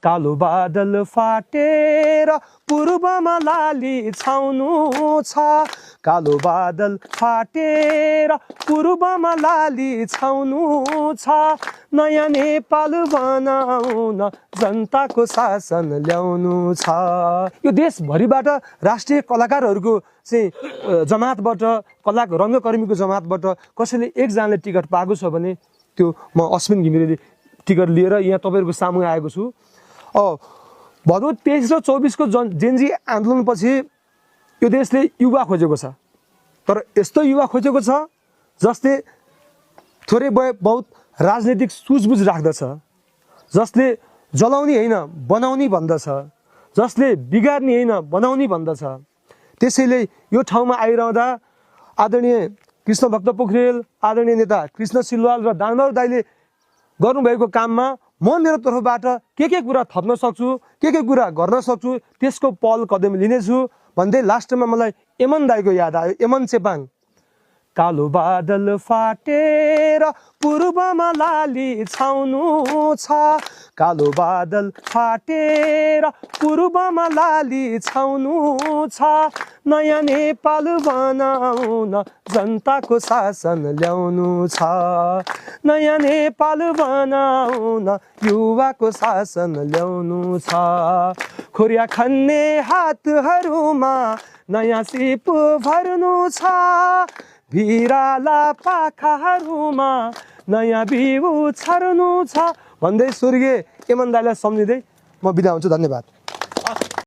कालो बादल फाटेर पूर्वमा लाली छाउनु छ कालो बादल फाटेर पूर्वमा लाली छाउनु छ नयाँ नेपाल बनाउन जनताको शासन ल्याउनु छ यो देशभरिबाट राष्ट्रिय कलाकारहरूको चाहिँ जमातबाट रङ्गकर्मीको जमातबाट कसैले एकजनाले टिकट पाएको छ भने त्यो म अश्विन घिमिरेले टिकट लिएर यहाँ तपाईँहरूको सामु आएको छु भदौ 23 र 24 को जेनजी आन्दोलनपछि यो देशले युवा खोजेको छ तर यस्तो युवा खोजेको छ जसले थोरै बहुत राजनीतिक सुझबुझ राख्दछ जसले जलाउने हैन बनाउने भन्दछ जसले बिगार्ने हैन बनाउने भन्दछ त्यसैले यो ठाउँमा आइरहँदा आदरणीय कृष्णभक्त पोखरेल आदरणीय नेता कृष्ण सिलवाल र दानबहादुर दाइले गर्नुभएको काममा म मेरो तर्फबाट के कुरा थप्न सक्छु के कुरा गर्न सक्छु त्यसको पहल कदम लिनेछु भन्दै लास्टमा मलाई एमन दाइको याद आयो एमन चेपाङ कालो बादल फाटेर पूर्वमा लाली छाउनु छ कालो बादल फाटेर पूर्वमा लाली छाउनु छ नयाँ नेपाल बनाउन जनताको शासन ल्याउनु छ नयाँ नेपाल बनाउन युवाको शासन ल्याउनु छ खोरिया खन्ने हातहरूमा नयाँ सिप भर्नु छ भिराला पाखाहरूमा नयाँ बिउ छर्नु छ भन्दै स्वर्गीय एमन दाइलाई सम्झिँदै म बिदा हुन्छु धन्यवाद